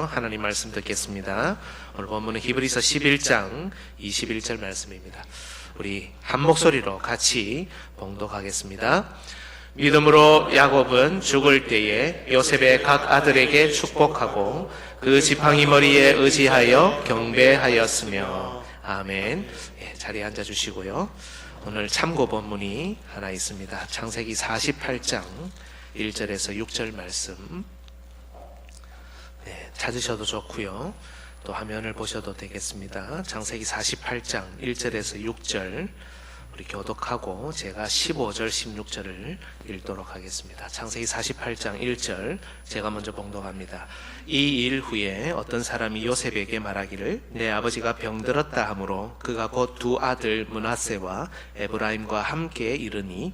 앞에서 하나님 말씀 듣겠습니다. 오늘 본문은 히브리서 11장 21절 말씀입니다. 우리 한 목소리로 같이 봉독하겠습니다. 믿음으로 야곱은 죽을 때에 요셉의 각 아들에게 축복하고 그 지팡이 머리에 의지하여 경배하였으며. 아멘. 자리에 앉아주시고요. 오늘 참고 본문이 하나 있습니다. 창세기 48장 1절에서 6절 말씀 찾으셔도 좋고요. 또 화면을 보셔도 되겠습니다. 창세기 48장 1절에서 6절 우리 교독하고 제가 15절 16절을 읽도록 하겠습니다. 창세기 48장 1절 제가 먼저 봉독합니다. 이 일 후에 어떤 사람이 요셉에게 말하기를 내 아버지가 병들었다 하므로 그가 곧 두 아들 므낫세와 에브라임과 함께 이르니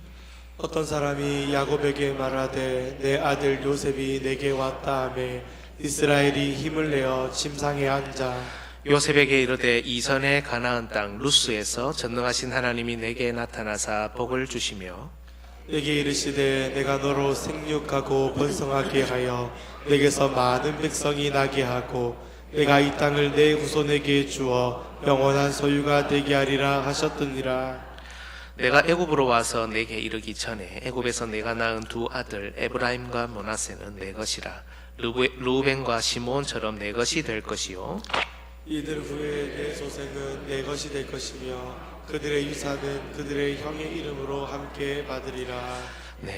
어떤 사람이 야곱에게 말하되 내 아들 요셉이 내게 왔다 하매 이스라엘이 힘을 내어 침상에 앉아 요셉에게 이르되 이전에 가나안 땅 루스에서 전능하신 하나님이 내게 나타나사 복을 주시며 내게 이르시되 내가 너로 생육하고 번성하게 하여 내게서 많은 백성이 나게 하고 내가 이 땅을 내 후손에게 주어 영원한 소유가 되게 하리라 하셨더니라. 내가 애굽으로 와서 내게 이르기 전에 애굽에서 내가 낳은 두 아들 에브라임과 므낫세는 내 것이라. 르우벤과 시므온처럼 내 것이 될 것이요 이들 후에 내 소생은 내 것이 될 것이며 그들의 유산은 그들의 형의 이름으로 함께 받으리라.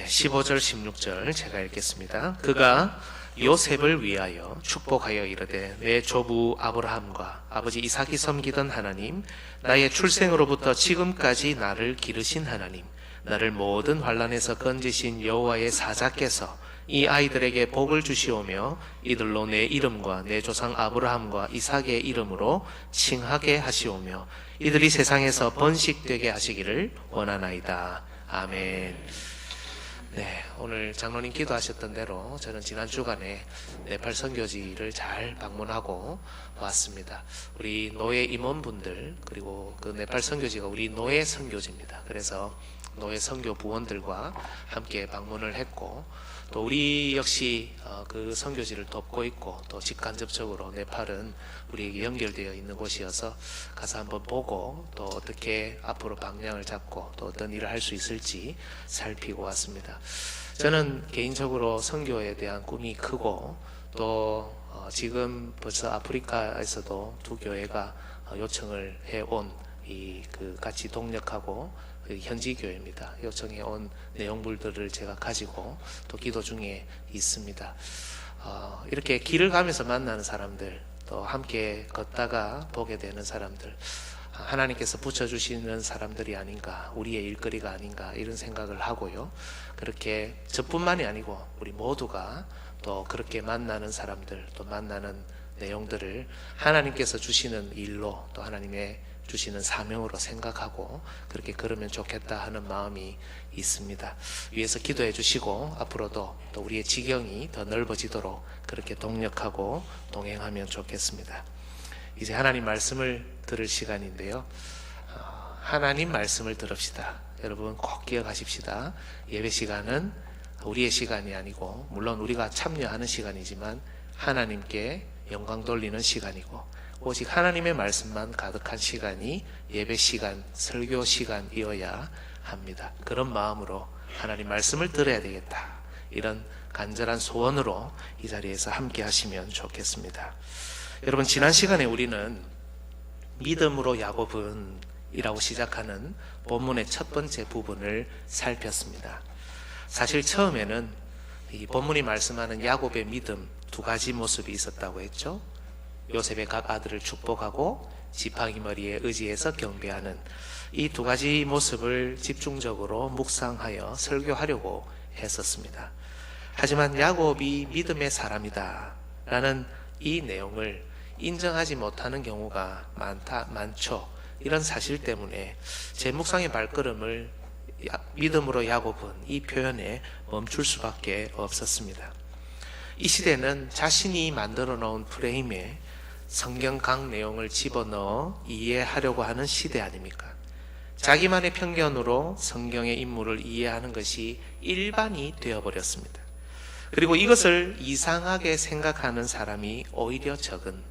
15절 16절 제가 읽겠습니다. 그가 요셉을 위하여 축복하여 이르되 내 조부 아브라함과 아버지 이삭이 섬기던 하나님, 나의 출생으로부터 지금까지 나를 기르신 하나님, 나를 모든 환난에서 건지신 여호와의 사자께서 이 아이들에게 복을 주시오며 이들로 내 이름과 내 조상 아브라함과 이삭의 이름으로 칭하게 하시오며 이들이 세상에서 번식되게 하시기를 원하나이다. 아멘. 오늘 장로님 기도하셨던 대로 저는 지난 주간에 네팔 선교지를 잘 방문하고 왔습니다. 우리 노예 임원분들 그리고 그 네팔 선교지가 우리 노예 선교지입니다. 그래서 노예 선교 부원들과 함께 방문을 했고 또 우리 역시 그 선교지를 돕고 있고 또 직간접적으로 네팔은 우리에게 연결되어 있는 곳이어서 가서 한번 보고 또 어떻게 앞으로 방향을 잡고 또 어떤 일을 할 수 있을지 살피고 왔습니다. 저는 개인적으로 선교에 대한 꿈이 크고 또 지금 벌써 아프리카에서도 두 교회가 요청을 해온 그 같이 동력하고 현지 교회입니다. 요청해 온 내용물들을 제가 가지고 또 기도 중에 있습니다. 이렇게 길을 가면서 만나는 사람들, 또 함께 걷다가 보게 되는 사람들, 하나님께서 붙여주시는 사람들이 아닌가, 우리의 일거리가 아닌가 이런 생각을 하고요. 그렇게 저뿐만이 아니고 우리 모두가 또 그렇게 만나는 사람들, 또 만나는 내용들을 하나님께서 주시는 일로 또 하나님의 주시는 사명으로 생각하고 그렇게 걸으면 좋겠다 하는 마음이 있습니다. 위에서 기도해 주시고 앞으로도 또 우리의 지경이 더 넓어지도록 그렇게 동력하고 동행하면 좋겠습니다. 이제 하나님 말씀을 들을 시간인데요. 하나님 말씀을 들읍시다. 여러분 꼭 기억하십시다. 예배 시간은 우리의 시간이 아니고 물론 우리가 참여하는 시간이지만 하나님께 영광 돌리는 시간이고 오직 하나님의 말씀만 가득한 시간이 예배 시간, 설교 시간이어야 합니다. 그런 마음으로 하나님 말씀을 들어야 되겠다. 이런 간절한 소원으로 이 자리에서 함께 하시면 좋겠습니다. 여러분 지난 시간에 우리는 믿음으로 야곱은 이라고 시작하는 본문의 첫 번째 부분을 살폈습니다. 사실 처음에는 이 본문이 말씀하는 야곱의 믿음 두 가지 모습이 있었다고 했죠. 요셉의 각 아들을 축복하고 지팡이 머리에 의지해서 경배하는 이 두 가지 모습을 집중적으로 묵상하여 설교하려고 했었습니다. 하지만 야곱이 믿음의 사람이다 라는 이 내용을 인정하지 못하는 경우가 많죠. 이런 사실 때문에 제 묵상의 발걸음을 믿음으로 야곱은 이 표현에 멈출 수밖에 없었습니다. 이 시대는 자신이 만들어 놓은 프레임에 성경 각 내용을 집어넣어 이해하려고 하는 시대 아닙니까? 자기만의 편견으로 성경의 인물을 이해하는 것이 일반이 되어버렸습니다. 그리고 이것을 이상하게 생각하는 사람이 오히려 적은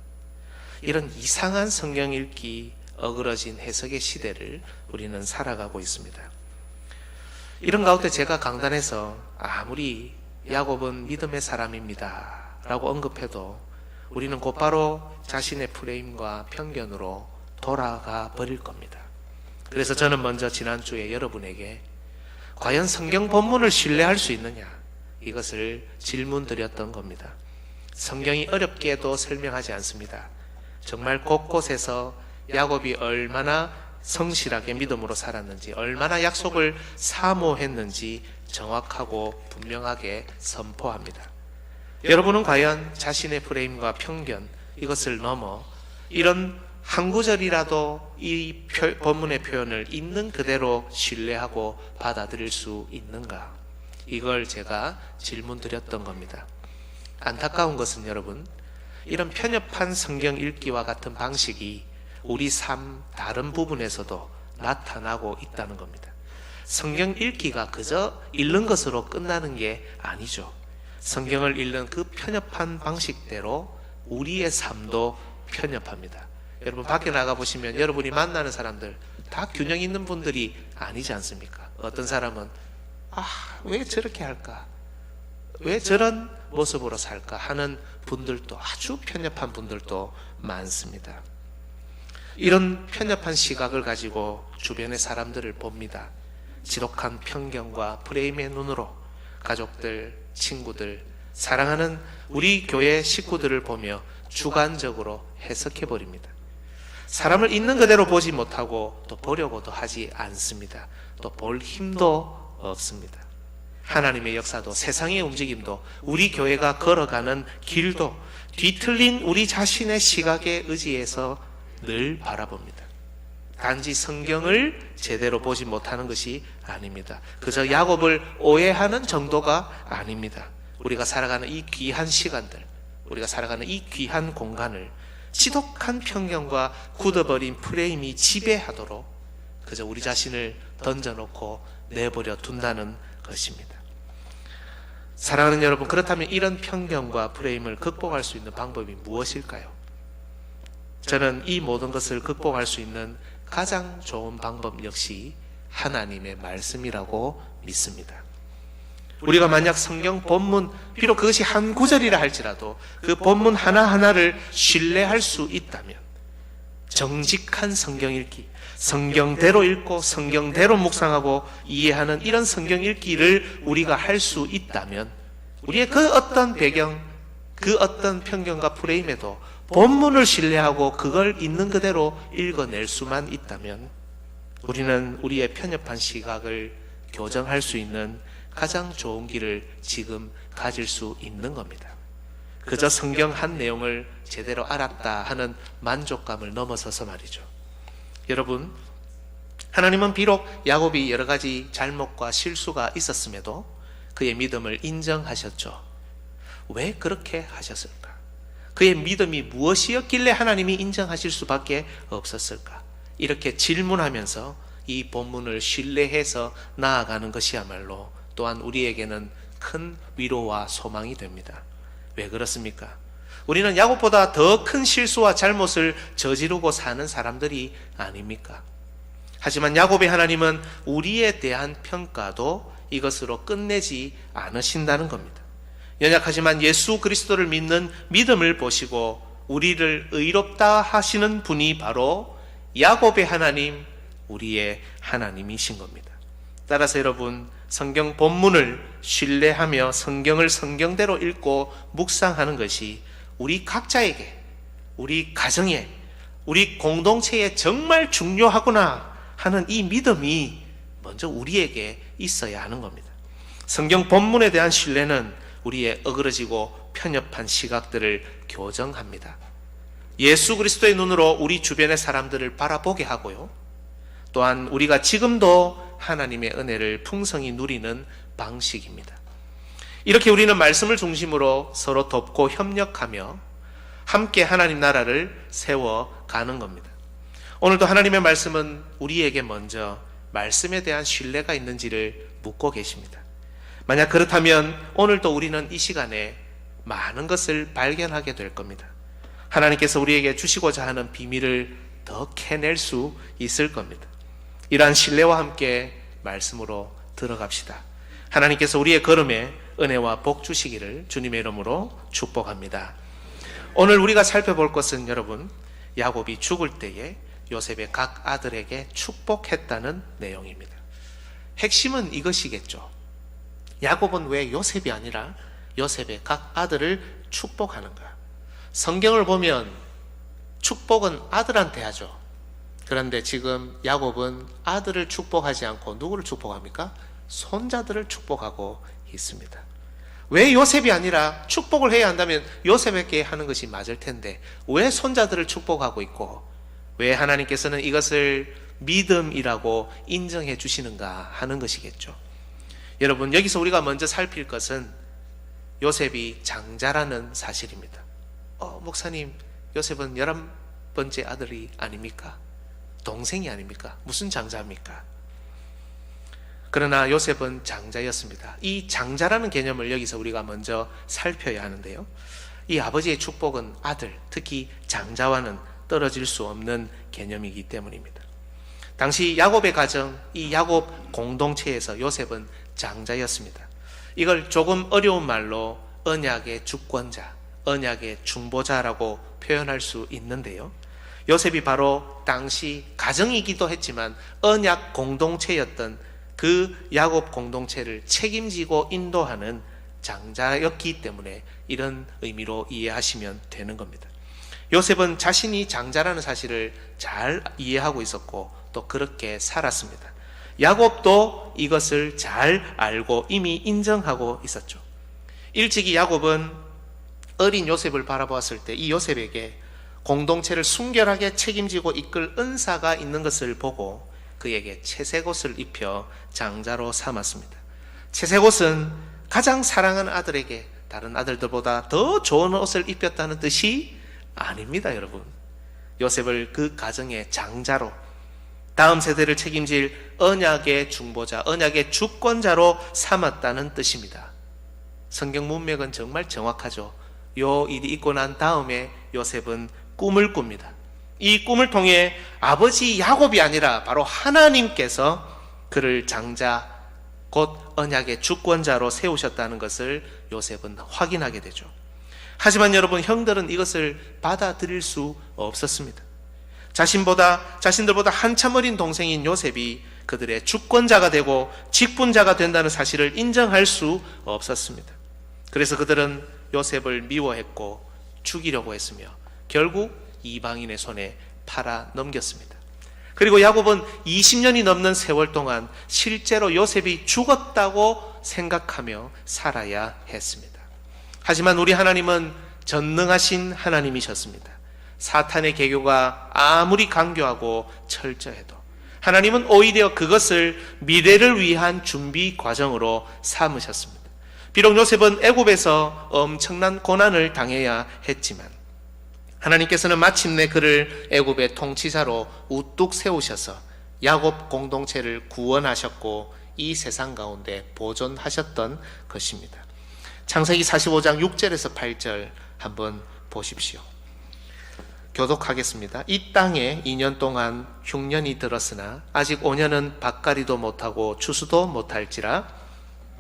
이런 이상한 성경 읽기, 어그러진 해석의 시대를 우리는 살아가고 있습니다. 이런 가운데 제가 강단에서 아무리 야곱은 믿음의 사람입니다 라고 언급해도 우리는 곧바로 자신의 프레임과 편견으로 돌아가 버릴 겁니다. 그래서 저는 먼저 지난주에 여러분에게 과연 성경 본문을 신뢰할 수 있느냐, 이것을 질문 드렸던 겁니다. 성경이 어렵게도 설명하지 않습니다. 정말 곳곳에서 야곱이 얼마나 성실하게 믿음으로 살았는지, 얼마나 약속을 사모했는지 정확하고 분명하게 선포합니다. 여러분은 과연 자신의 프레임과 편견, 이것을 넘어 이런 한 구절이라도 이 본문의 표현을 있는 그대로 신뢰하고 받아들일 수 있는가? 이걸 제가 질문 드렸던 겁니다. 안타까운 것은 여러분, 이런 편협한 성경 읽기와 같은 방식이 우리 삶 다른 부분에서도 나타나고 있다는 겁니다. 성경 읽기가 그저 읽는 것으로 끝나는 게 아니죠. 성경을 읽는 그 편협한 방식대로 우리의 삶도 편협합니다. 여러분 밖에 나가보시면 여러분이 만나는 사람들 다 균형 있는 분들이 아니지 않습니까? 어떤 사람은 왜 저렇게 할까? 왜 저런 모습으로 살까? 하는 분들도, 아주 편협한 분들도 많습니다. 이런 편협한 시각을 가지고 주변의 사람들을 봅니다. 지독한 편견과 프레임의 눈으로 가족들, 친구들, 사랑하는 우리 교회 식구들을 보며 주관적으로 해석해버립니다. 사람을 있는 그대로 보지 못하고 또 보려고도 하지 않습니다. 또 볼 힘도 없습니다. 하나님의 역사도, 세상의 움직임도, 우리 교회가 걸어가는 길도 뒤틀린 우리 자신의 시각에 의지해서 늘 바라봅니다. 단지 성경을 제대로 보지 못하는 것이 아닙니다. 그저 야곱을 오해하는 정도가 아닙니다. 우리가 살아가는 이 귀한 시간들, 우리가 살아가는 이 귀한 공간을 지독한 편견과 굳어버린 프레임이 지배하도록 그저 우리 자신을 던져놓고 내버려 둔다는 것입니다. 사랑하는 여러분, 그렇다면 이런 편견과 프레임을 극복할 수 있는 방법이 무엇일까요? 저는 이 모든 것을 극복할 수 있는 가장 좋은 방법 역시 하나님의 말씀이라고 믿습니다. 우리가 만약 성경 본문, 비록 그것이 한 구절이라 할지라도 그 본문 하나하나를 신뢰할 수 있다면, 정직한 성경 읽기, 성경대로 읽고 성경대로 묵상하고 이해하는 이런 성경 읽기를 우리가 할 수 있다면, 우리의 그 어떤 배경, 그 어떤 편견과 프레임에도 본문을 신뢰하고 그걸 있는 그대로 읽어낼 수만 있다면 우리는 우리의 편협한 시각을 교정할 수 있는 가장 좋은 길을 지금 가질 수 있는 겁니다. 그저 성경 한 내용을 제대로 알았다 하는 만족감을 넘어서서 말이죠. 여러분, 하나님은 비록 야곱이 여러 가지 잘못과 실수가 있었음에도 그의 믿음을 인정하셨죠. 왜 그렇게 하셨을까? 그의 믿음이 무엇이었길래 하나님이 인정하실 수밖에 없었을까? 이렇게 질문하면서 이 본문을 신뢰해서 나아가는 것이야말로 또한 우리에게는 큰 위로와 소망이 됩니다. 왜 그렇습니까? 우리는 야곱보다 더 큰 실수와 잘못을 저지르고 사는 사람들이 아닙니까? 하지만 야곱의 하나님은 우리에 대한 평가도 이것으로 끝내지 않으신다는 겁니다. 연약하지만 예수 그리스도를 믿는 믿음을 보시고 우리를 의롭다 하시는 분이 바로 야곱의 하나님, 우리의 하나님이신 겁니다. 따라서 여러분, 성경 본문을 신뢰하며 성경을 성경대로 읽고 묵상하는 것이 우리 각자에게, 우리 가정에, 우리 공동체에 정말 중요하구나 하는 이 믿음이 먼저 우리에게 있어야 하는 겁니다. 성경 본문에 대한 신뢰는 우리의 어그러지고 편협한 시각들을 교정합니다. 예수 그리스도의 눈으로 우리 주변의 사람들을 바라보게 하고요. 또한 우리가 지금도 하나님의 은혜를 풍성히 누리는 방식입니다. 이렇게 우리는 말씀을 중심으로 서로 돕고 협력하며 함께 하나님 나라를 세워가는 겁니다. 오늘도 하나님의 말씀은 우리에게 먼저 말씀에 대한 신뢰가 있는지를 묻고 계십니다. 만약 그렇다면 오늘도 우리는 이 시간에 많은 것을 발견하게 될 겁니다. 하나님께서 우리에게 주시고자 하는 비밀을 더 캐낼 수 있을 겁니다. 이러한 신뢰와 함께 말씀으로 들어갑시다. 하나님께서 우리의 걸음에 은혜와 복 주시기를 주님의 이름으로 축복합니다. 오늘 우리가 살펴볼 것은 여러분, 야곱이 죽을 때에 요셉의 각 아들에게 축복했다는 내용입니다. 핵심은 이것이겠죠. 야곱은 왜 요셉이 아니라 요셉의 각 아들을 축복하는가? 성경을 보면 축복은 아들한테 하죠. 그런데 지금 야곱은 아들을 축복하지 않고 누구를 축복합니까? 손자들을 축복하고 있습니다. 왜 요셉이 아니라 축복을 해야 한다면 요셉에게 하는 것이 맞을 텐데 왜 손자들을 축복하고 있고 왜 하나님께서는 이것을 믿음이라고 인정해 주시는가 하는 것이겠죠. 여러분, 여기서 우리가 먼저 살필 것은 요셉이 장자라는 사실입니다. 목사님, 요셉은 11번째 아들이 아닙니까? 동생이 아닙니까? 무슨 장자입니까? 그러나 요셉은 장자였습니다. 이 장자라는 개념을 여기서 우리가 먼저 살펴야 하는데요. 이 아버지의 축복은 아들, 특히 장자와는 떨어질 수 없는 개념이기 때문입니다. 당시 야곱의 가정, 이 야곱 공동체에서 요셉은 장자였습니다. 이걸 조금 어려운 말로 언약의 주권자, 언약의 중보자라고 표현할 수 있는데요. 요셉이 바로 당시 가정이기도 했지만 언약 공동체였던 그 야곱 공동체를 책임지고 인도하는 장자였기 때문에 이런 의미로 이해하시면 되는 겁니다. 요셉은 자신이 장자라는 사실을 잘 이해하고 있었고 또 그렇게 살았습니다. 야곱도 이것을 잘 알고 이미 인정하고 있었죠. 일찍이 야곱은 어린 요셉을 바라보았을 때 이 요셉에게 공동체를 순결하게 책임지고 이끌 은사가 있는 것을 보고 그에게 채색옷을 입혀 장자로 삼았습니다. 채색옷은 가장 사랑하는 아들에게 다른 아들들보다 더 좋은 옷을 입혔다는 뜻이 아닙니다, 여러분. 요셉을 그 가정의 장자로, 다음 세대를 책임질 언약의 중보자, 언약의 주권자로 삼았다는 뜻입니다. 성경 문맥은 정말 정확하죠. 요 일이 있고 난 다음에 요셉은 꿈을 꿉니다. 이 꿈을 통해 아버지 야곱이 아니라 바로 하나님께서 그를 장자, 곧 언약의 주권자로 세우셨다는 것을 요셉은 확인하게 되죠. 하지만 여러분, 형들은 이것을 받아들일 수 없었습니다. 자신들보다 한참 어린 동생인 요셉이 그들의 주권자가 되고 직분자가 된다는 사실을 인정할 수 없었습니다. 그래서 그들은 요셉을 미워했고 죽이려고 했으며 결국 이방인의 손에 팔아 넘겼습니다. 그리고 야곱은 20년이 넘는 세월 동안 실제로 요셉이 죽었다고 생각하며 살아야 했습니다. 하지만 우리 하나님은 전능하신 하나님이셨습니다. 사탄의 계교가 아무리 강교하고 철저해도 하나님은 오히려 그것을 미래를 위한 준비 과정으로 삼으셨습니다. 비록 요셉은 애굽에서 엄청난 고난을 당해야 했지만 하나님께서는 마침내 그를 애굽의 통치자로 우뚝 세우셔서 야곱 공동체를 구원하셨고 이 세상 가운데 보존하셨던 것입니다. 창세기 45장 6절에서 8절 한번 보십시오. 교독하겠습니다. 이 땅에 2년 동안 흉년이 들었으나 아직 5년은 밭갈이도 못하고 추수도 못할지라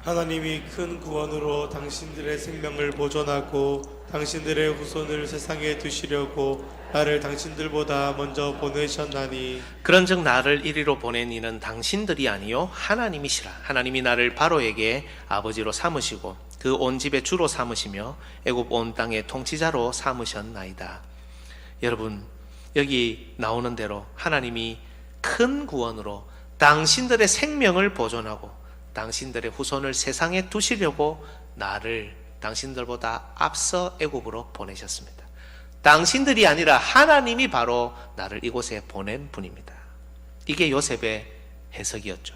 하나님이 큰 구원으로 당신들의 생명을 보존하고 당신들의 후손을 세상에 두시려고 나를 당신들보다 먼저 보내셨나니 그런즉 나를 이리로 보낸 이는 당신들이 아니요 하나님이시라. 하나님이 나를 바로에게 아버지로 삼으시고 그 온 집의 주로 삼으시며 애굽 온 땅의 통치자로 삼으셨나이다. 여러분, 여기 나오는 대로 하나님이 큰 구원으로 당신들의 생명을 보존하고 당신들의 후손을 세상에 두시려고 나를 당신들보다 앞서 애굽으로 보내셨습니다. 당신들이 아니라 하나님이 바로 나를 이곳에 보낸 분입니다. 이게 요셉의 해석이었죠.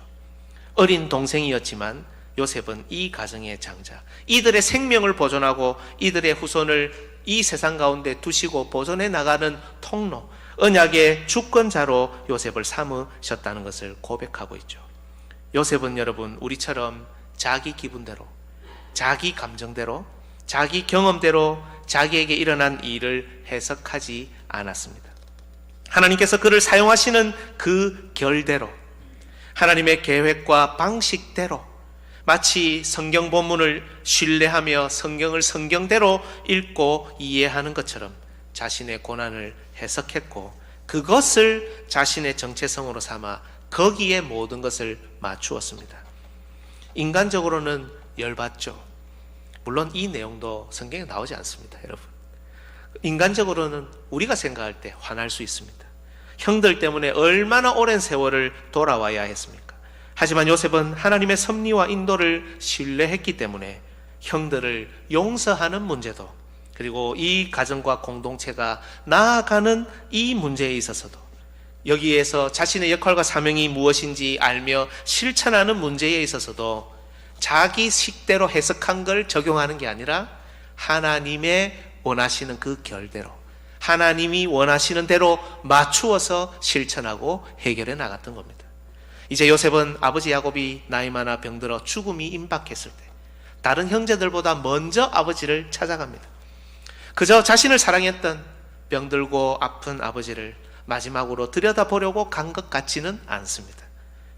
어린 동생이었지만 요셉은 이 가정의 장자, 이들의 생명을 보존하고 이들의 후손을 이 세상 가운데 두시고 보존해 나가는 통로, 언약의 주권자로 요셉을 삼으셨다는 것을 고백하고 있죠. 요셉은 여러분, 우리처럼 자기 기분대로, 자기 감정대로, 자기 경험대로 자기에게 일어난 일을 해석하지 않았습니다. 하나님께서 그를 사용하시는 그 결대로, 하나님의 계획과 방식대로, 마치 성경 본문을 신뢰하며 성경을 성경대로 읽고 이해하는 것처럼 자신의 고난을 해석했고, 그것을 자신의 정체성으로 삼아 거기에 모든 것을 맞추었습니다. 인간적으로는 열받죠. 물론 이 내용도 성경에 나오지 않습니다, 여러분. 인간적으로는 우리가 생각할 때 화날 수 있습니다. 형들 때문에 얼마나 오랜 세월을 돌아와야 했습니까? 하지만 요셉은 하나님의 섭리와 인도를 신뢰했기 때문에 형들을 용서하는 문제도, 그리고 이 가정과 공동체가 나아가는 이 문제에 있어서도, 여기에서 자신의 역할과 사명이 무엇인지 알며 실천하는 문제에 있어서도 자기 식대로 해석한 걸 적용하는 게 아니라 하나님의 원하시는 그 결대로, 하나님이 원하시는 대로 맞추어서 실천하고 해결해 나갔던 겁니다. 이제 요셉은 아버지 야곱이 나이 많아 병들어 죽음이 임박했을 때 다른 형제들보다 먼저 아버지를 찾아갑니다. 그저 자신을 사랑했던 병들고 아픈 아버지를 마지막으로 들여다보려고 간 것 같지는 않습니다.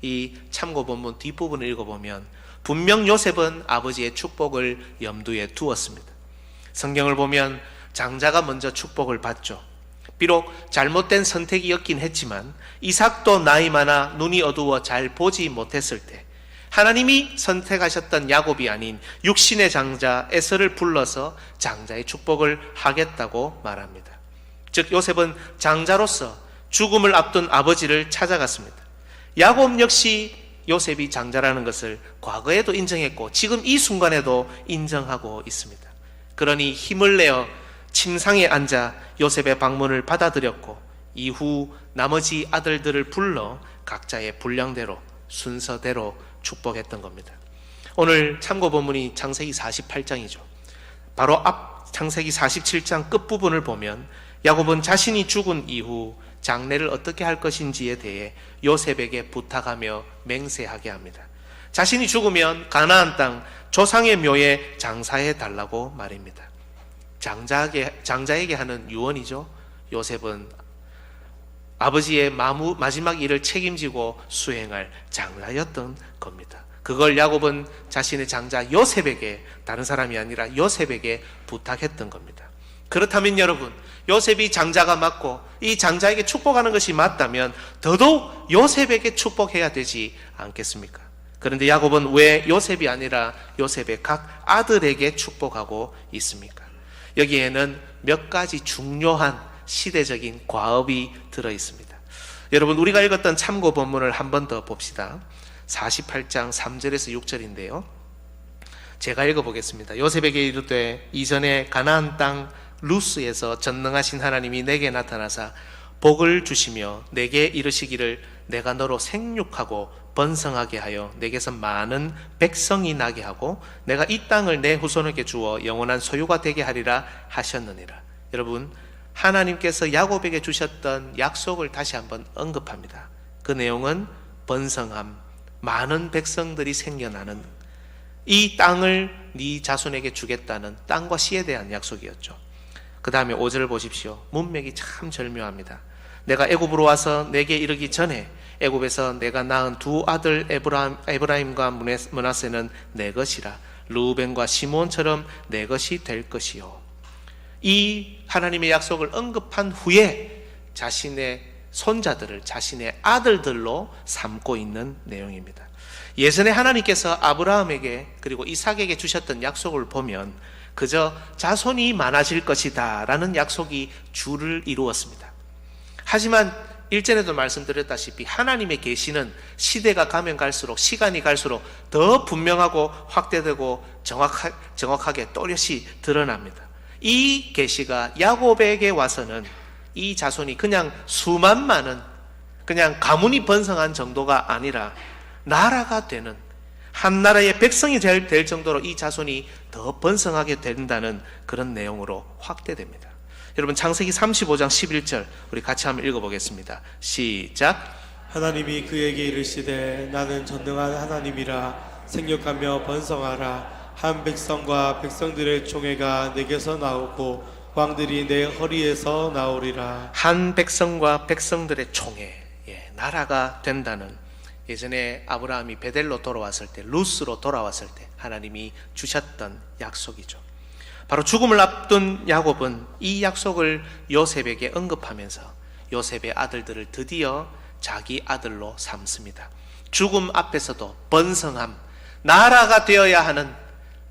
이 참고 본문 뒷부분을 읽어보면 분명 요셉은 아버지의 축복을 염두에 두었습니다. 성경을 보면 장자가 먼저 축복을 받죠. 비록 잘못된 선택이었긴 했지만 이삭도 나이 많아 눈이 어두워 잘 보지 못했을 때 하나님이 선택하셨던 야곱이 아닌 육신의 장자 에서를 불러서 장자의 축복을 하겠다고 말합니다. 즉 요셉은 장자로서 죽음을 앞둔 아버지를 찾아갔습니다. 야곱 역시 요셉이 장자라는 것을 과거에도 인정했고 지금 이 순간에도 인정하고 있습니다. 그러니 힘을 내어 침상에 앉아 요셉의 방문을 받아들였고 이후 나머지 아들들을 불러 각자의 분량대로 순서대로 축복했던 겁니다. 오늘 참고 본문이 창세기 48장이죠. 바로 앞 창세기 47장 끝부분을 보면 야곱은 자신이 죽은 이후 장례를 어떻게 할 것인지에 대해 요셉에게 부탁하며 맹세하게 합니다. 자신이 죽으면 가나안 땅 조상의 묘에 장사해 달라고 말입니다. 장자에게 하는 유언이죠. 요셉은 아버지의 마지막 일을 책임지고 수행할 장자였던 겁니다. 그걸 야곱은 자신의 장자 요셉에게, 다른 사람이 아니라 요셉에게 부탁했던 겁니다. 그렇다면 여러분, 요셉이 장자가 맞고 이 장자에게 축복하는 것이 맞다면 더더욱 요셉에게 축복해야 되지 않겠습니까? 그런데 야곱은 왜 요셉이 아니라 요셉의 각 아들에게 축복하고 있습니까? 여기에는 몇 가지 중요한 시대적인 과업이 들어 있습니다. 여러분, 우리가 읽었던 참고 본문을 한 번 더 봅시다. 48장 3절에서 6절인데요. 제가 읽어보겠습니다. 요셉에게 이르되 이전에 가나안 땅 루스에서 전능하신 하나님이 내게 나타나사 복을 주시며 내게 이르시기를 내가 너로 생육하고 번성하게 하여 내게서 많은 백성이 나게 하고 내가 이 땅을 내 후손에게 주어 영원한 소유가 되게 하리라 하셨느니라. 여러분, 하나님께서 야곱에게 주셨던 약속을 다시 한번 언급합니다. 그 내용은 번성함, 많은 백성들이 생겨나는 이 땅을 네 자손에게 주겠다는 땅과 씨에 대한 약속이었죠. 그 다음에 5절을 보십시오. 문맥이 참 절묘합니다. 내가 애굽으로 와서 내게 이르기 전에 애굽에서 내가 낳은 두 아들 에브라임과 므낫세는 내 것이라 르우벤과 시몬처럼 내 것이 될 것이요. 이 하나님의 약속을 언급한 후에 자신의 손자들을 자신의 아들들로 삼고 있는 내용입니다. 예전에 하나님께서 아브라함에게 그리고 이삭에게 주셨던 약속을 보면 그저 자손이 많아질 것이다 라는 약속이 주를 이루었습니다. 하지만 일전에도 말씀드렸다시피 하나님의 계시는 시대가 가면 갈수록, 시간이 갈수록 더 분명하고 확대되고 정확하게 또렷이 드러납니다. 이 계시가 야곱에게 와서는 이 자손이 그냥 수만 많은, 그냥 가문이 번성한 정도가 아니라 나라가 되는, 한 나라의 백성이 될 정도로 이 자손이 더 번성하게 된다는 그런 내용으로 확대됩니다. 여러분, 창세기 35장 11절 우리 같이 한번 읽어보겠습니다. 시작. 하나님이 그에게 이르시되 나는 전능한 하나님이라 생육하며 번성하라. 한 백성과 백성들의 총회가 내게서 나오고 왕들이 내 허리에서 나오리라. 한 백성과 백성들의 총회, 나라가 된다는, 예전에 아브라함이 베델로 돌아왔을 때, 루스로 돌아왔을 때 하나님이 주셨던 약속이죠. 바로 죽음을 앞둔 야곱은 이 약속을 요셉에게 언급하면서 요셉의 아들들을 드디어 자기 아들로 삼습니다. 죽음 앞에서도 번성함, 나라가 되어야 하는,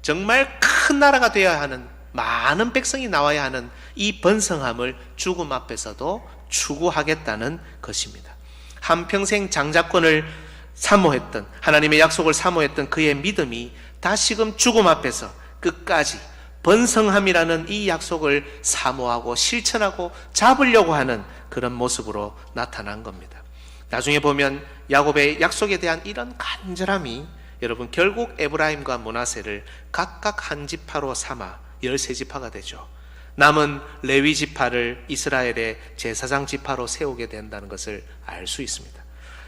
정말 큰 나라가 되어야 하는, 많은 백성이 나와야 하는 이 번성함을 죽음 앞에서도 추구하겠다는 것입니다. 한평생 장자권을 사모했던, 하나님의 약속을 사모했던 그의 믿음이 다시금 죽음 앞에서 끝까지 번성함이라는 이 약속을 사모하고 실천하고 잡으려고 하는 그런 모습으로 나타난 겁니다. 나중에 보면 야곱의 약속에 대한 이런 간절함이 여러분 결국 에브라임과 므낫세를 각각 한 지파로 삼아 13지파가 되죠. 남은 레위 지파를 이스라엘의 제사장 지파로 세우게 된다는 것을 알 수 있습니다.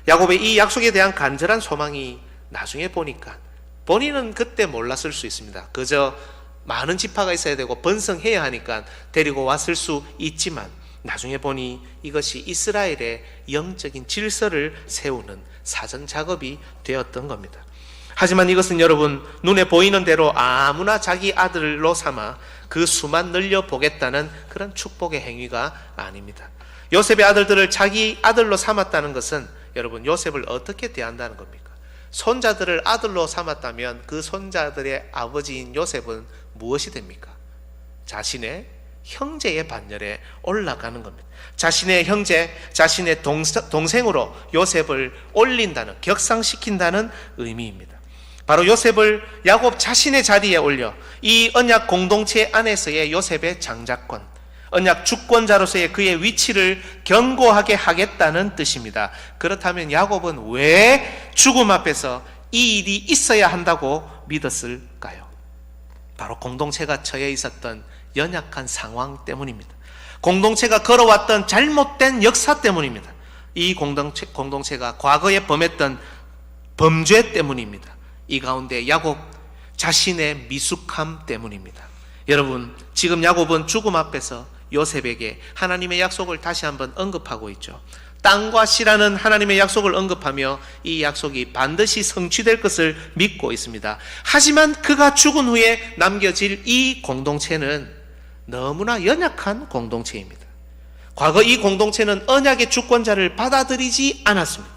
야곱의 이 약속에 대한 간절한 소망이 나중에 보니까, 본인은 그때 몰랐을 수 있습니다. 그저 많은 지파가 있어야 되고 번성해야 하니까 데리고 왔을 수 있지만, 나중에 보니 이것이 이스라엘의 영적인 질서를 세우는 사전 작업이 되었던 겁니다. 하지만 이것은 여러분 눈에 보이는 대로 아무나 자기 아들로 삼아 그 수만 늘려보겠다는 그런 축복의 행위가 아닙니다. 요셉의 아들들을 자기 아들로 삼았다는 것은 여러분 요셉을 어떻게 대한다는 겁니까? 손자들을 아들로 삼았다면 그 손자들의 아버지인 요셉은 무엇이 됩니까? 자신의 형제의 반열에 올라가는 겁니다. 자신의 형제, 자신의 동생으로 요셉을 올린다는, 격상시킨다는 의미입니다. 바로 요셉을 야곱 자신의 자리에 올려 이 언약 공동체 안에서의 요셉의 장자권, 언약 주권자로서의 그의 위치를 견고하게 하겠다는 뜻입니다. 그렇다면 야곱은 왜 죽음 앞에서 이 일이 있어야 한다고 믿었을까요? 바로 공동체가 처해 있었던 연약한 상황 때문입니다. 공동체가 걸어왔던 잘못된 역사 때문입니다. 이 공동체가 과거에 범했던 범죄 때문입니다. 이 가운데 야곱 자신의 미숙함 때문입니다. 여러분, 지금 야곱은 죽음 앞에서 요셉에게 하나님의 약속을 다시 한번 언급하고 있죠. 땅과 씨라는 하나님의 약속을 언급하며 이 약속이 반드시 성취될 것을 믿고 있습니다. 하지만 그가 죽은 후에 남겨질 이 공동체는 너무나 연약한 공동체입니다. 과거 이 공동체는 언약의 주권자를 받아들이지 않았습니다.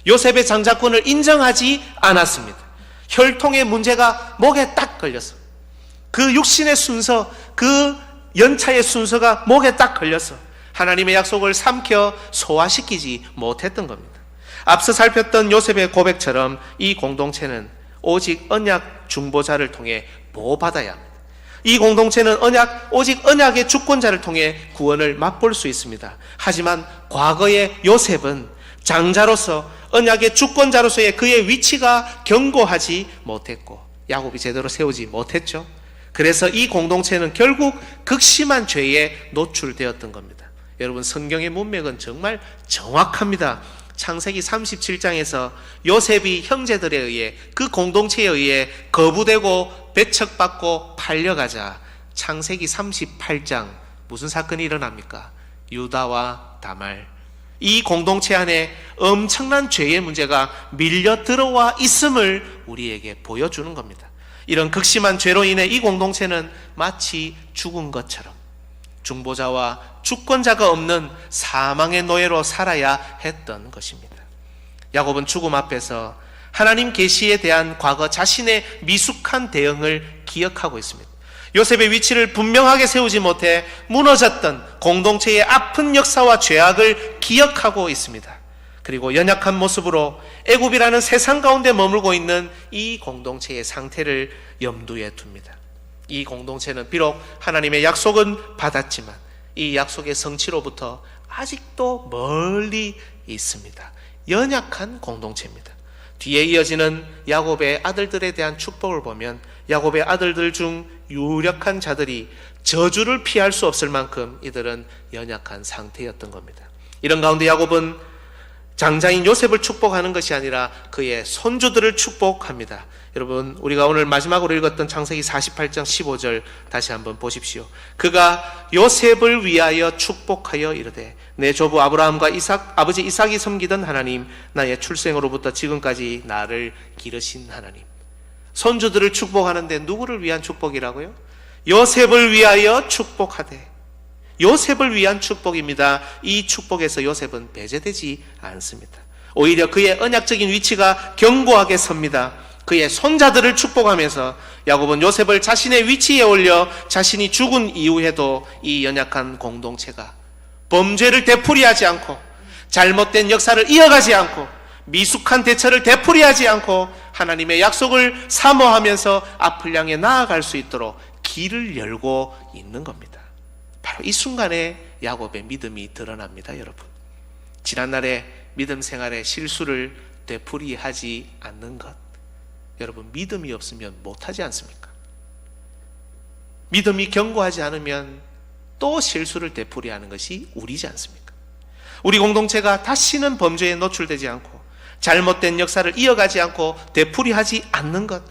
요셉의 장자권을 인정하지 않았습니다. 혈통의 문제가 목에 딱 걸려서, 그 육신의 순서, 그 연차의 순서가 목에 딱 걸려서 하나님의 약속을 삼켜 소화시키지 못했던 겁니다. 앞서 살폈던 요셉의 고백처럼 이 공동체는 오직 언약 중보자를 통해 보호받아야 합니다. 이 공동체는 오직 언약의 주권자를 통해 구원을 맛볼 수 있습니다. 하지만 과거의 요셉은 장자로서, 언약의 주권자로서의 그의 위치가 견고하지 못했고 야곱이 제대로 세우지 못했죠. 그래서 이 공동체는 결국 극심한 죄에 노출되었던 겁니다. 여러분, 성경의 문맥은 정말 정확합니다. 창세기 37장에서 요셉이 형제들에 의해, 그 공동체에 의해 거부되고 배척받고 팔려가자 창세기 38장 무슨 사건이 일어납니까? 유다와 다말, 이 공동체 안에 엄청난 죄의 문제가 밀려 들어와 있음을 우리에게 보여주는 겁니다. 이런 극심한 죄로 인해 이 공동체는 마치 죽은 것처럼 중보자와 주권자가 없는 사망의 노예로 살아야 했던 것입니다. 야곱은 죽음 앞에서 하나님 계시에 대한 과거 자신의 미숙한 대응을 기억하고 있습니다. 요셉의 위치를 분명하게 세우지 못해 무너졌던 공동체의 아픈 역사와 죄악을 기억하고 있습니다. 그리고 연약한 모습으로 애굽이라는 세상 가운데 머물고 있는 이 공동체의 상태를 염두에 둡니다. 이 공동체는 비록 하나님의 약속은 받았지만 이 약속의 성취로부터 아직도 멀리 있습니다. 연약한 공동체입니다. 뒤에 이어지는 야곱의 아들들에 대한 축복을 보면 야곱의 아들들 중 유력한 자들이 저주를 피할 수 없을 만큼 이들은 연약한 상태였던 겁니다. 이런 가운데 야곱은 장자인 요셉을 축복하는 것이 아니라 그의 손주들을 축복합니다. 여러분, 우리가 오늘 마지막으로 읽었던 창세기 48장 15절 다시 한번 보십시오. 그가 요셉을 위하여 축복하여 이르되 내 조부 아브라함과 아버지 이삭이 섬기던 하나님, 나의 출생으로부터 지금까지 나를 기르신 하나님. 손주들을 축복하는데 누구를 위한 축복이라고요? 요셉을 위하여 축복하되. 요셉을 위한 축복입니다. 이 축복에서 요셉은 배제되지 않습니다. 오히려 그의 언약적인 위치가 견고하게 섭니다. 그의 손자들을 축복하면서 야곱은 요셉을 자신의 위치에 올려 자신이 죽은 이후에도 이 연약한 공동체가 범죄를 되풀이하지 않고 잘못된 역사를 이어가지 않고 미숙한 대처를 되풀이하지 않고 하나님의 약속을 사모하면서 앞을 향해 나아갈 수 있도록 길을 열고 있는 겁니다. 바로 이 순간에 야곱의 믿음이 드러납니다. 여러분, 지난날의 믿음 생활의 실수를 되풀이하지 않는 것, 여러분, 믿음이 없으면 못하지 않습니까? 믿음이 견고하지 않으면 또 실수를 되풀이하는 것이 우리지 않습니까? 우리 공동체가 다시는 범죄에 노출되지 않고 잘못된 역사를 이어가지 않고 되풀이하지 않는 것,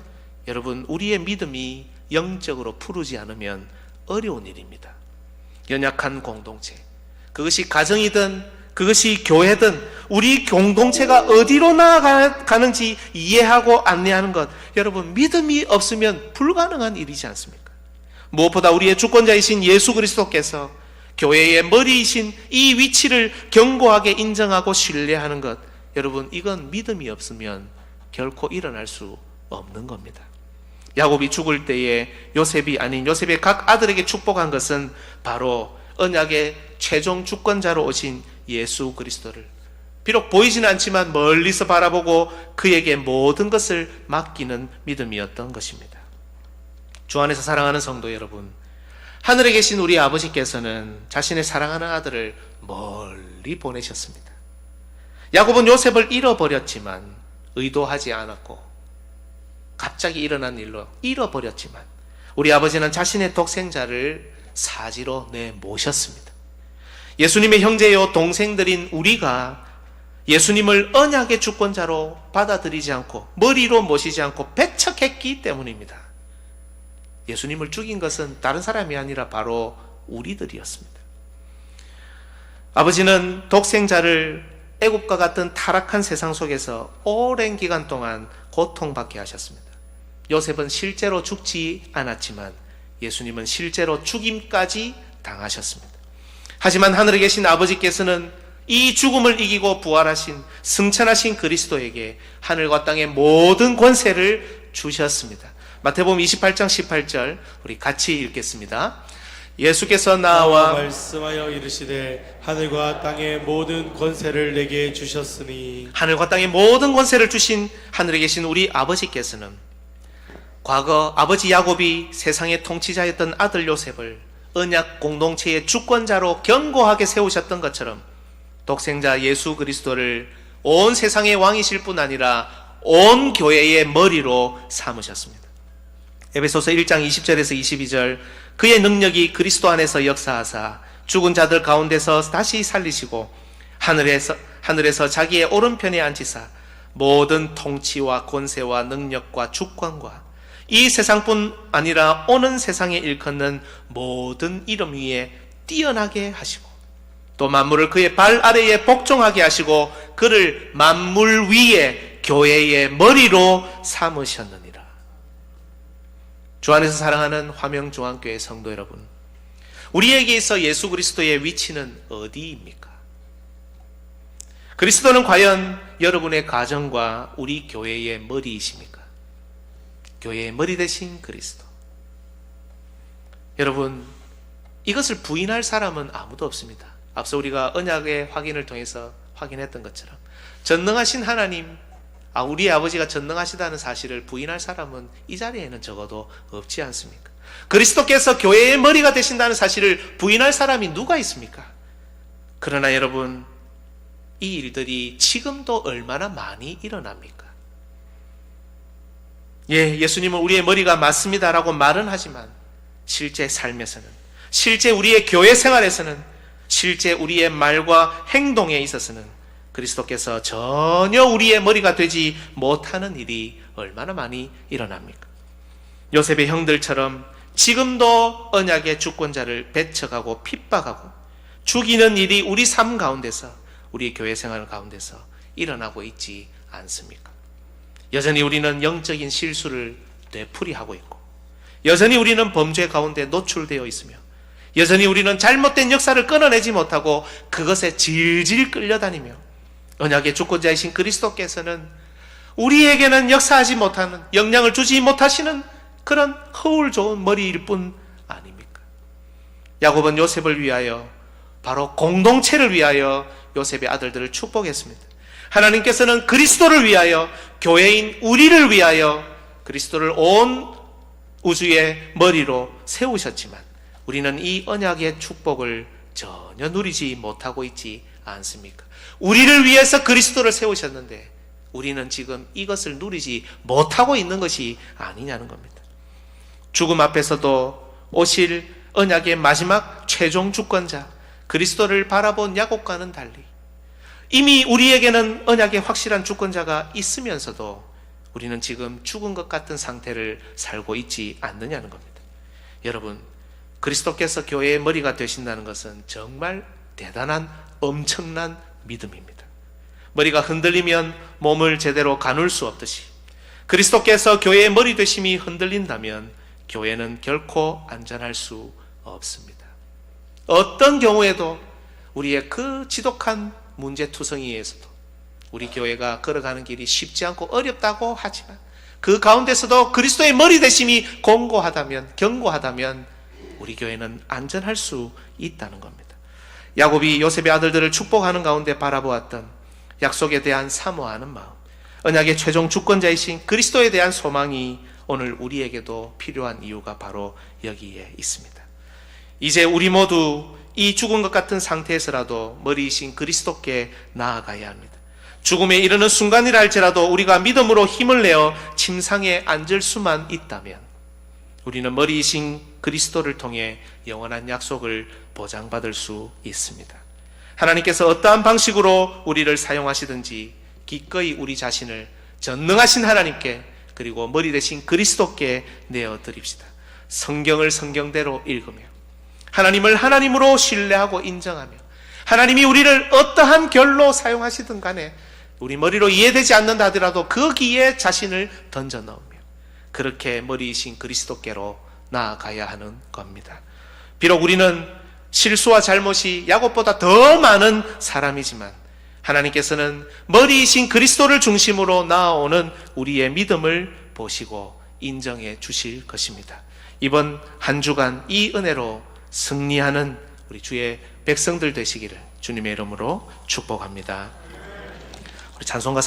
여러분, 우리의 믿음이 영적으로 푸르지 않으면 어려운 일입니다. 연약한 공동체, 그것이 가정이든 그것이 교회든 우리 공동체가 어디로 나아가는지 이해하고 안내하는 것, 여러분, 믿음이 없으면 불가능한 일이지 않습니까? 무엇보다 우리의 주권자이신 예수 그리스도께서 교회의 머리이신 이 위치를 견고하게 인정하고 신뢰하는 것, 여러분, 이건 믿음이 없으면 결코 일어날 수 없는 겁니다. 야곱이 죽을 때에 요셉이 아닌 요셉의 각 아들에게 축복한 것은 바로 언약의 최종 주권자로 오신 예수 그리스도를 비록 보이지는 않지만 멀리서 바라보고 그에게 모든 것을 맡기는 믿음이었던 것입니다. 주 안에서 사랑하는 성도 여러분, 하늘에 계신 우리 아버지께서는 자신의 사랑하는 아들을 멀리 보내셨습니다. 야곱은 요셉을 잃어버렸지만 의도하지 않았고 갑자기 일어난 일로 잃어버렸지만 우리 아버지는 자신의 독생자를 사지로 내모셨습니다. 예수님의 형제요 동생들인 우리가 예수님을 언약의 주권자로 받아들이지 않고 머리로 모시지 않고 배척했기 때문입니다. 예수님을 죽인 것은 다른 사람이 아니라 바로 우리들이었습니다. 아버지는 독생자를 애굽과 같은 타락한 세상 속에서 오랜 기간 동안 고통받게 하셨습니다. 요셉은 실제로 죽지 않았지만 예수님은 실제로 죽임까지 당하셨습니다. 하지만 하늘에 계신 아버지께서는 이 죽음을 이기고 부활하신 승천하신 그리스도에게 하늘과 땅의 모든 권세를 주셨습니다. 마태복음 28장 18절 우리 같이 읽겠습니다. 예수께서 나와 말씀하여 이르시되 하늘과 땅의 모든 권세를 내게 주셨으니, 하늘과 땅의 모든 권세를 주신 하늘에 계신 우리 아버지께서는 과거 아버지 야곱이 세상의 통치자였던 아들 요셉을 언약 공동체의 주권자로 견고하게 세우셨던 것처럼 독생자 예수 그리스도를 온 세상의 왕이실 뿐 아니라 온 교회의 머리로 삼으셨습니다. 에베소서 1장 20절에서 22절 그의 능력이 그리스도 안에서 역사하사 죽은 자들 가운데서 다시 살리시고 하늘에서 자기의 오른편에 앉히사 모든 통치와 권세와 능력과 주권과 이 세상뿐 아니라 오는 세상에 일컫는 모든 이름 위에 뛰어나게 하시고 또 만물을 그의 발 아래에 복종하게 하시고 그를 만물 위에 교회의 머리로 삼으셨느니라. 주 안에서 사랑하는 화명중앙교회 성도 여러분, 우리에게 있어 예수 그리스도의 위치는 어디입니까? 그리스도는 과연 여러분의 가정과 우리 교회의 머리이십니까? 교회의 머리 되신 그리스도. 여러분, 이것을 부인할 사람은 아무도 없습니다. 앞서 우리가 언약의 확인을 통해서 확인했던 것처럼 전능하신 하나님, 우리의 아버지가 전능하시다는 사실을 부인할 사람은 이 자리에는 적어도 없지 않습니까? 그리스도께서 교회의 머리가 되신다는 사실을 부인할 사람이 누가 있습니까? 그러나 여러분, 이 일들이 지금도 얼마나 많이 일어납니까? 예수님은 우리의 머리가 맞습니다라고 말은 하지만 실제 삶에서는, 실제 우리의 교회 생활에서는, 실제 우리의 말과 행동에 있어서는 그리스도께서 전혀 우리의 머리가 되지 못하는 일이 얼마나 많이 일어납니까? 요셉의 형들처럼 지금도 언약의 주권자를 배척하고 핍박하고 죽이는 일이 우리 삶 가운데서, 우리 교회 생활 가운데서 일어나고 있지 않습니까? 여전히 우리는 영적인 실수를 되풀이하고 있고, 여전히 우리는 범죄 가운데 노출되어 있으며, 여전히 우리는 잘못된 역사를 끊어내지 못하고 그것에 질질 끌려다니며, 언약의 주권자이신 그리스도께서는 우리에게는 역사하지 못하는, 영향을 주지 못하시는 그런 허울 좋은 머리일 뿐 아닙니까? 야곱은 요셉을 위하여, 바로 공동체를 위하여 요셉의 아들들을 축복했습니다. 하나님께서는 그리스도를 위하여, 교회인 우리를 위하여 그리스도를 온 우주의 머리로 세우셨지만 우리는 이 언약의 축복을 전혀 누리지 못하고 있지 않습니까? 우리를 위해서 그리스도를 세우셨는데 우리는 지금 이것을 누리지 못하고 있는 것이 아니냐는 겁니다. 죽음 앞에서도 오실 언약의 마지막 최종 주권자 그리스도를 바라본 야곱과는 달리 이미 우리에게는 언약의 확실한 주권자가 있으면서도 우리는 지금 죽은 것 같은 상태를 살고 있지 않느냐는 겁니다. 여러분, 그리스도께서 교회의 머리가 되신다는 것은 정말 대단한 엄청난 믿음입니다. 머리가 흔들리면 몸을 제대로 가눌 수 없듯이 그리스도께서 교회의 머리 되심이 흔들린다면 교회는 결코 안전할 수 없습니다. 어떤 경우에도 우리의 그 지독한 문제투성이에서도 우리 교회가 걸어가는 길이 쉽지 않고 어렵다고 하지만 그 가운데서도 그리스도의 머리 되심이 공고하다면, 견고하다면 우리 교회는 안전할 수 있다는 겁니다. 야곱이 요셉의 아들들을 축복하는 가운데 바라보았던 약속에 대한 사모하는 마음, 언약의 최종 주권자이신 그리스도에 대한 소망이 오늘 우리에게도 필요한 이유가 바로 여기에 있습니다. 이제 우리 모두 이 죽은 것 같은 상태에서라도 머리이신 그리스도께 나아가야 합니다. 죽음에 이르는 순간이라 할지라도 우리가 믿음으로 힘을 내어 침상에 앉을 수만 있다면 우리는 머리이신 그리스도를 통해 영원한 약속을 보장받을 수 있습니다. 하나님께서 어떠한 방식으로 우리를 사용하시든지 기꺼이 우리 자신을 전능하신 하나님께 그리고 머리 대신 그리스도께 내어드립시다. 성경을 성경대로 읽으며 하나님을 하나님으로 신뢰하고 인정하며 하나님이 우리를 어떠한 결로 사용하시든 간에 우리 머리로 이해되지 않는다 하더라도 거기에 자신을 던져 넣으며 그렇게 머리이신 그리스도께로 나아가야 하는 겁니다. 비록 우리는 실수와 잘못이 야곱보다 더 많은 사람이지만 하나님께서는 머리이신 그리스도를 중심으로 나아오는 우리의 믿음을 보시고 인정해 주실 것입니다. 이번 한 주간 이 은혜로 승리하는 우리 주의 백성들 되시기를 주님의 이름으로 축복합니다. 우리 찬송가